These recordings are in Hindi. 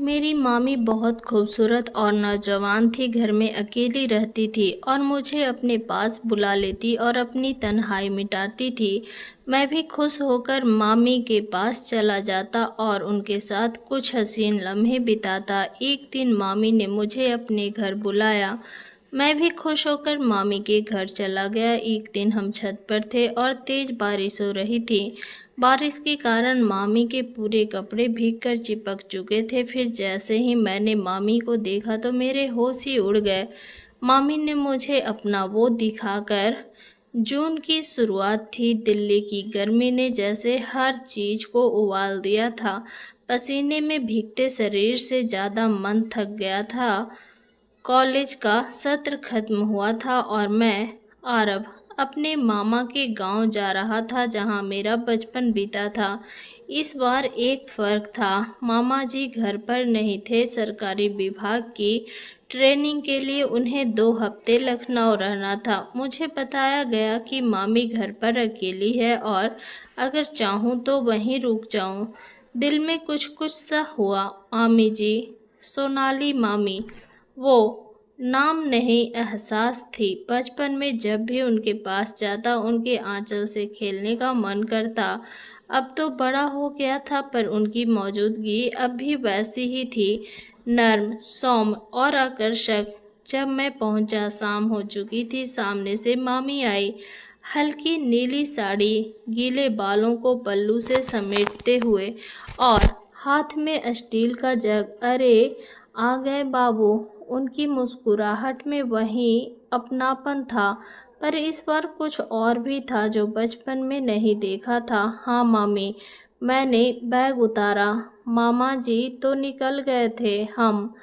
मेरी मामी बहुत खूबसूरत और नौजवान थी, घर में अकेली रहती थी और मुझे अपने पास बुला लेती और अपनी तन्हाई मिटाती थी। मैं भी खुश होकर मामी के पास चला जाता और उनके साथ कुछ हसीन लम्हे बिताता। एक दिन मामी ने मुझे अपने घर बुलाया। मैं भी खुश होकर मामी के घर चला गया। एक दिन हम छत पर थे और तेज बारिश हो रही थी। बारिश के कारण मामी के पूरे कपड़े भीगकर चिपक चुके थे। फिर जैसे ही मैंने मामी को देखा तो मेरे होश ही उड़ गए। मामी ने मुझे अपना वो दिखाकर, जून की शुरुआत थी, दिल्ली की गर्मी ने जैसे हर चीज को उबाल दिया था। पसीने में भीगते शरीर से ज़्यादा मन थक गया था। कॉलेज का सत्र खत्म हुआ था और मैं आरब अपने मामा के गांव जा रहा था जहां मेरा बचपन बीता था। इस बार एक फर्क था, मामा जी घर पर नहीं थे। सरकारी विभाग की ट्रेनिंग के लिए उन्हें 2 हफ्ते लखनऊ रहना था। मुझे बताया गया कि मामी घर पर अकेली है और अगर चाहूँ तो वहीं रुक जाऊँ। दिल में कुछ कुछ सा हुआ। मामी जी, सोनाली मामी, वो नाम नहीं एहसास थी। बचपन में जब भी उनके पास जाता उनके आंचल से खेलने का मन करता। अब तो बड़ा हो गया था पर उनकी मौजूदगी अब भी वैसी ही थी, नर्म, सौम्य और आकर्षक। जब मैं पहुंचा शाम हो चुकी थी। सामने से मामी आई, हल्की नीली साड़ी, गीले बालों को पल्लू से समेटते हुए और हाथ में स्टील का जग। अरे आ गए बाबू। उनकी मुस्कुराहट में वही अपनापन था, पर इस बार कुछ और भी था जो बचपन में नहीं देखा था। हाँ मामी। मैंने बैग उतारा। मामा जी तो निकल गए थे, हम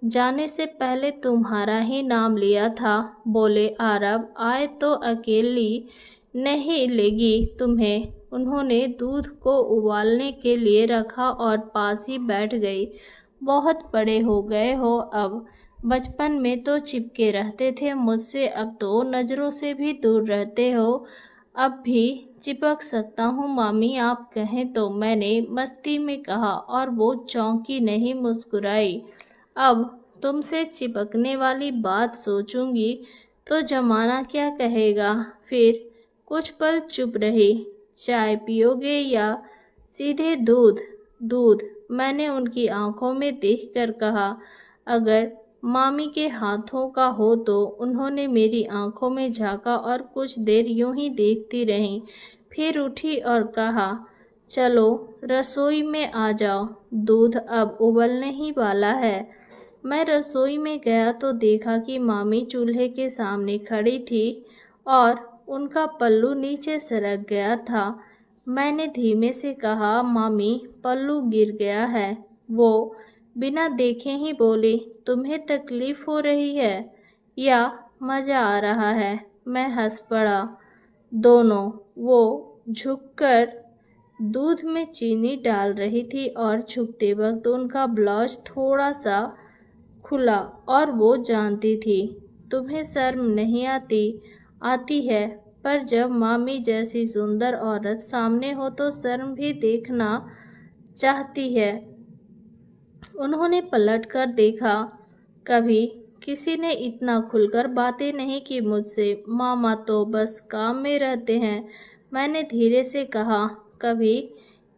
जाने से पहले तुम्हारा ही नाम लिया था। बोले आरब आए तो अकेली नहीं लेगी तुम्हें। उन्होंने दूध को उबालने के लिए रखा और पास ही बैठ गई। बहुत बड़े हो गए हो अब। बचपन में तो चिपके रहते थे मुझसे, अब तो नज़रों से भी दूर रहते हो। अब भी चिपक सकता हूँ मामी, आप कहें तो, मैंने मस्ती में कहा और वो चौंकी नहीं, मुस्कुराई। अब तुमसे चिपकने वाली बात सोचूंगी तो जमाना क्या कहेगा। फिर कुछ पल चुप रही। चाय पियोगे या सीधे दूध? दूध, मैंने उनकी आंखों में देखकर कहा। अगर मामी के हाथों का हो तो। उन्होंने मेरी आंखों में झांका और कुछ देर यूं ही देखती रहीं। फिर उठी और कहा, चलो रसोई में आ जाओ, दूध अब उबलने ही वाला है। मैं रसोई में गया तो देखा कि मामी चूल्हे के सामने खड़ी थी और उनका पल्लू नीचे सरक गया था। मैंने धीमे से कहा, मामी पल्लू गिर गया है। वो बिना देखे ही बोली, तुम्हें तकलीफ हो रही है या मज़ा आ रहा है? मैं हंस पड़ा। दोनों। वो झुककर दूध में चीनी डाल रही थी और झुकते वक्त उनका ब्लाउज थोड़ा सा खुला और वो जानती थी। तुम्हें शर्म नहीं आती? आती है, पर जब मामी जैसी सुंदर औरत सामने हो तो शर्म भी देखना चाहती है। उन्होंने पलटकर देखा। कभी किसी ने इतना खुलकर बातें नहीं की मुझसे। मामा तो बस काम में रहते हैं। मैंने धीरे से कहा, कभी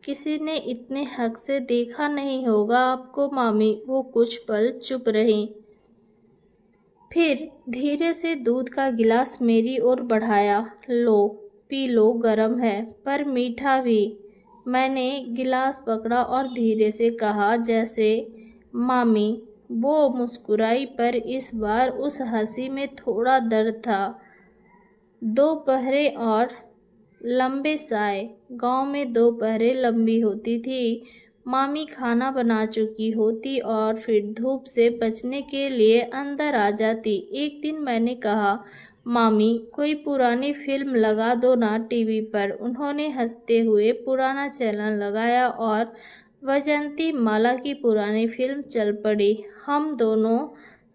किसी ने इतने हक से देखा नहीं होगा आपको मामी। वो कुछ पल चुप रही, फिर धीरे से दूध का गिलास मेरी ओर बढ़ाया। लो पी लो, गर्म है पर मीठा भी। मैंने गिलास पकड़ा और धीरे से कहा, जैसे मामी। वो मुस्कुराई पर इस बार उस हंसी में थोड़ा दर्द था। दोपहरें और लंबे साए। गांव में दोपहरें लंबी होती थी। मामी खाना बना चुकी होती और फिर धूप से बचने के लिए अंदर आ जाती। एक दिन मैंने कहा, मामी कोई पुरानी फिल्म लगा दो ना टीवी पर। उन्होंने हंसते हुए पुराना चैनल लगाया और वैजंती माला की पुरानी फिल्म चल पड़ी। हम दोनों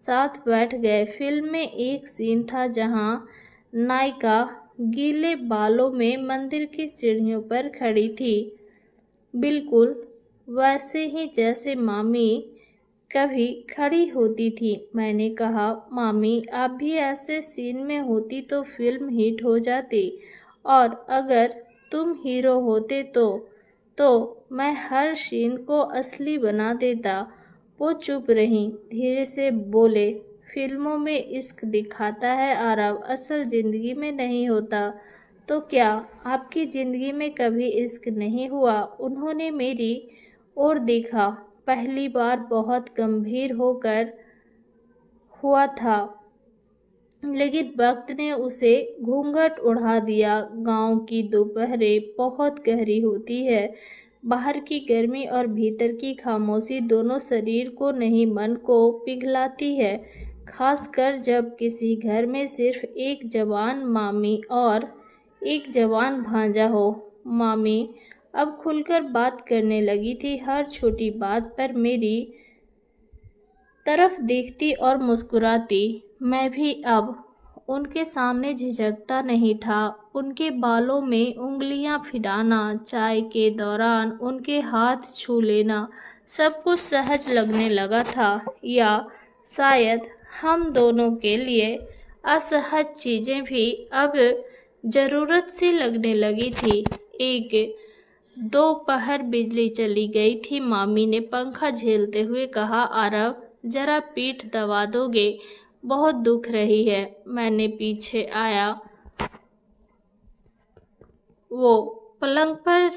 साथ बैठ गए। फिल्म में एक सीन था जहां नायिका गीले बालों में मंदिर की सीढ़ियों पर खड़ी थी, बिल्कुल वैसे ही जैसे मामी कभी खड़ी होती थी। मैंने कहा, मामी आप भी ऐसे सीन में होती तो फिल्म हिट हो जाती, और अगर तुम हीरो होते तो मैं हर सीन को असली बना देता। वो चुप रही, धीरे से बोले, फिल्मों में इश्क दिखाता है आरव, असल जिंदगी में नहीं होता। तो क्या आपकी जिंदगी में कभी इश्क नहीं हुआ? उन्होंने मेरी ओर देखा, पहली बार बहुत गंभीर होकर हुआ था, लेकिन वक्त ने उसे घूंघट उड़ा दिया। गांव की दोपहरें बहुत गहरी होती है। बाहर की गर्मी और भीतर की खामोशी दोनों शरीर को नहीं मन को पिघलाती है, खासकर जब किसी घर में सिर्फ एक जवान मामी और एक जवान भांजा हो। मामी अब खुलकर बात करने लगी थी, हर छोटी बात पर मेरी तरफ देखती और मुस्कुराती। मैं भी अब उनके सामने झिझकता नहीं था। उनके बालों में उंगलियां फिराना, चाय के दौरान उनके हाथ छू लेना, सब कुछ सहज लगने लगा था, या शायद हम दोनों के लिए असहज चीजें भी अब जरूरत सी लगने लगी थी। एक दोपहर बिजली चली गई थी। मामी ने पंखा झेलते हुए कहा, आरव जरा पीठ दबा दोगे, बहुत दुख रही है। मैंने पीछे आया। वो पलंग पर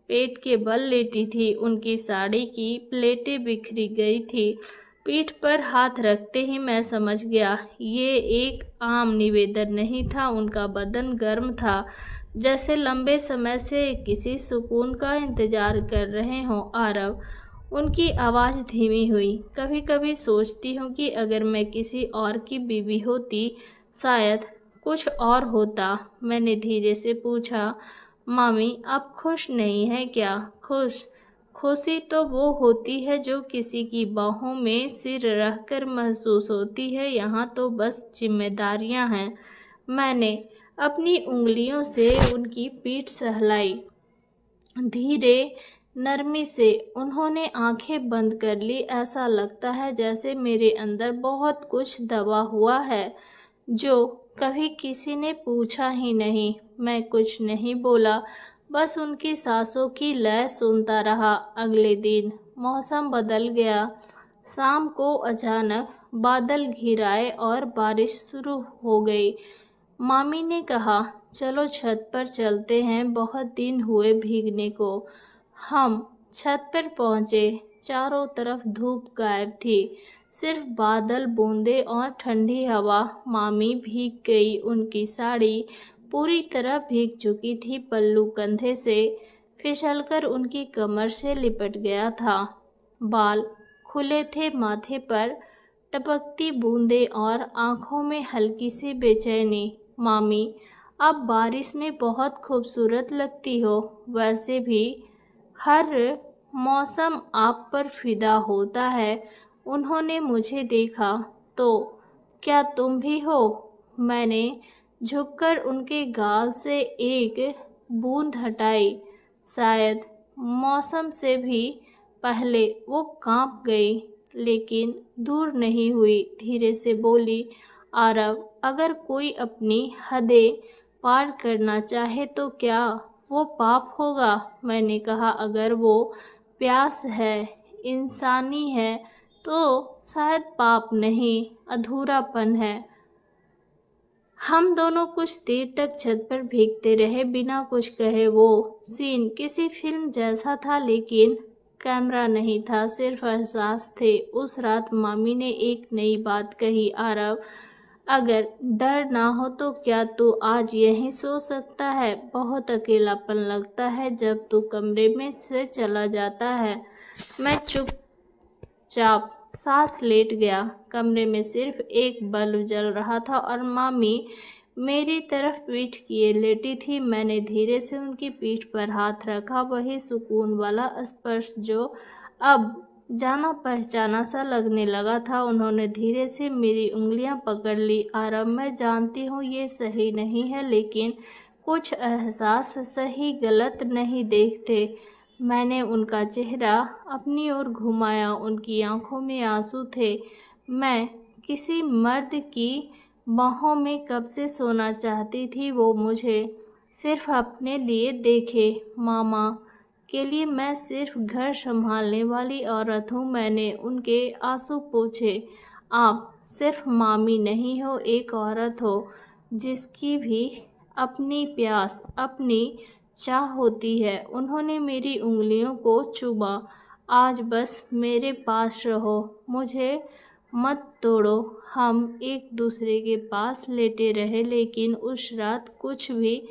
पेट के बल लेटी थी, उनकी साड़ी की प्लेटें बिखरी गई थी। पीठ पर हाथ रखते ही मैं समझ गया, ये एक आम निवेदन नहीं था। उनका बदन गर्म था, जैसे लंबे समय से किसी सुकून का इंतजार कर रहे हों। आरव, उनकी आवाज़ धीमी हुई, कभी कभी सोचती हूँ कि अगर मैं किसी और की बीवी होती, शायद कुछ और होता। मैंने धीरे से पूछा, मामी आप खुश नहीं हैं क्या? खुशी तो वो होती है जो किसी की बाहों में सिर रखकर महसूस होती है, यहाँ तो बस जिम्मेदारियाँ हैं। मैंने अपनी उंगलियों से उनकी पीठ सहलाई, धीरे नरमी से। उन्होंने आंखें बंद कर ली। ऐसा लगता है जैसे मेरे अंदर बहुत कुछ दबा हुआ है जो कभी किसी ने पूछा ही नहीं। मैं कुछ नहीं बोला, बस उनकी सांसों की लय सुनता रहा। अगले दिन मौसम बदल गया। शाम को अचानक बादल घिर आए और बारिश शुरू हो गई। मामी ने कहा, चलो छत पर चलते हैं, बहुत दिन हुए भीगने को। हम छत पर पहुंचे। चारों तरफ धूप गायब थी, सिर्फ बादल, बूंदे और ठंडी हवा। मामी भीग गई, उनकी साड़ी पूरी तरह भीग चुकी थी। पल्लू कंधे से फिसलकर उनकी कमर से लिपट गया था। बाल खुले थे, माथे पर टपकती बूंदें और आंखों में हल्की सी बेचैनी। मामी आप बारिश में बहुत खूबसूरत लगती हो। वैसे भी हर मौसम आप पर फिदा होता है। उन्होंने मुझे देखा, तो क्या तुम भी हो? मैंने झुककर उनके गाल से एक बूंद हटाई। शायद मौसम से भी पहले वो कांप गई, लेकिन दूर नहीं हुई। धीरे से बोली, आरव अगर कोई अपनी हदें पार करना चाहे तो क्या वो पाप होगा? मैंने कहा, अगर वो प्यास है, इंसानी है, तो शायद पाप नहीं, अधूरापन है। हम दोनों कुछ देर तक छत पर भीगते रहे, बिना कुछ कहे। वो सीन किसी फिल्म जैसा था, लेकिन कैमरा नहीं था, सिर्फ एहसास थे। उस रात मामी ने एक नई बात कही, आरव अगर डर ना हो तो क्या तू आज यहीं सो सकता है? बहुत अकेलापन लगता है जब तू कमरे में से चला जाता है। मैं चुपचाप साथ लेट गया। कमरे में सिर्फ एक बल्ब जल रहा था और मामी मेरी तरफ पीठ किए लेटी थी। मैंने धीरे से उनकी पीठ पर हाथ रखा, वही सुकून वाला स्पर्श जो अब जाना पहचाना सा लगने लगा था। उन्होंने धीरे से मेरी उंगलियां पकड़ ली। आरव मैं जानती हूँ ये सही नहीं है, लेकिन कुछ एहसास सही गलत नहीं देखते। मैंने उनका चेहरा अपनी ओर घुमाया। उनकी आंखों में आंसू थे। मैं किसी मर्द की बाहों में कब से सोना चाहती थी, वो मुझे सिर्फ अपने लिए देखे। मामा के लिए मैं सिर्फ घर संभालने वाली औरत हूँ। मैंने उनके आंसू पोंछे। आप सिर्फ मामी नहीं हो, एक औरत हो जिसकी भी अपनी प्यास, अपनी चाह होती है। उन्होंने मेरी उंगलियों को चूमा। आज बस मेरे पास रहो, मुझे मत तोड़ो। हम एक दूसरे के पास लेटे रहे, लेकिन उस रात कुछ भी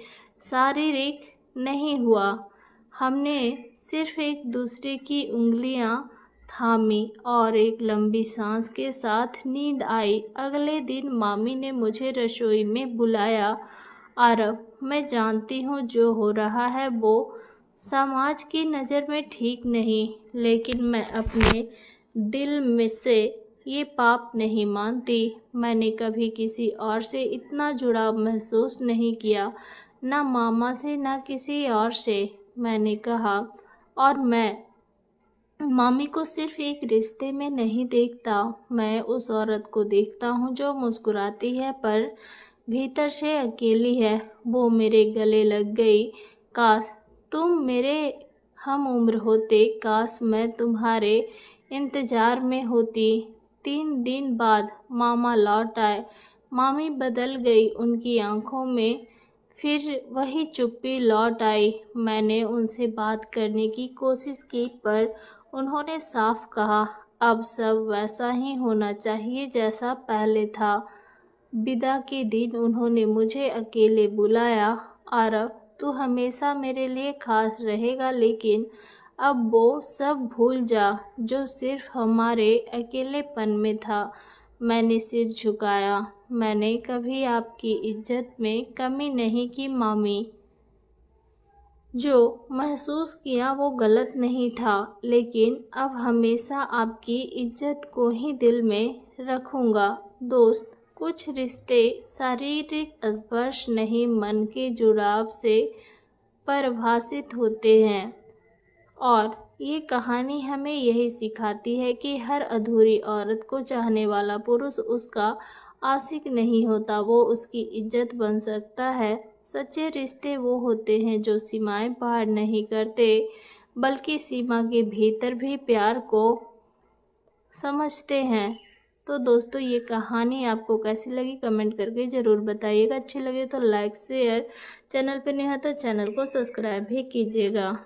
शारीरिक नहीं हुआ। हमने सिर्फ एक दूसरे की उंगलियां थामी और एक लंबी सांस के साथ नींद आई। अगले दिन मामी ने मुझे रसोई में बुलाया। आरव, मैं जानती हूँ जो हो रहा है वो समाज की नज़र में ठीक नहीं, लेकिन मैं अपने दिल में से ये पाप नहीं मानती। मैंने कभी किसी और से इतना जुड़ाव महसूस नहीं किया, ना मामा से, ना किसी और से। मैंने कहा, और मैं मामी को सिर्फ एक रिश्ते में नहीं देखता, मैं उस औरत को देखता हूँ जो मुस्कुराती है पर भीतर से अकेली है। वो मेरे गले लग गई। काश तुम मेरे हम उम्र होते, काश मैं तुम्हारे इंतजार में होती। 3 दिन बाद मामा लौट आए। मामी बदल गई। उनकी आंखों में फिर वही चुप्पी लौट आई। मैंने उनसे बात करने की कोशिश की पर उन्होंने साफ कहा, अब सब वैसा ही होना चाहिए जैसा पहले था। विदा के दिन उन्होंने मुझे अकेले बुलाया। आरव, तू हमेशा मेरे लिए खास रहेगा, लेकिन अब वो सब भूल जा जो सिर्फ हमारे अकेलेपन में था। मैंने सिर झुकाया। मैंने कभी आपकी इज्जत में कमी नहीं की मामी। जो महसूस किया वो गलत नहीं था, लेकिन अब हमेशा आपकी इज्जत को ही दिल में रखूँगा। दोस्त, कुछ रिश्ते शारीरिक स्पर्श नहीं, मन के जुड़ाव से परिभाषित होते हैं। और ये कहानी हमें यही सिखाती है कि हर अधूरी औरत को चाहने वाला पुरुष उसका आशिक नहीं होता, वो उसकी इज्जत बन सकता है। सच्चे रिश्ते वो होते हैं जो सीमाएं पार नहीं करते, बल्कि सीमा के भीतर भी प्यार को समझते हैं। तो दोस्तों, ये कहानी आपको कैसी लगी कमेंट करके ज़रूर बताइएगा। अच्छी लगे तो लाइक शेयर, चैनल पर नया हो तो चैनल को सब्सक्राइब भी कीजिएगा।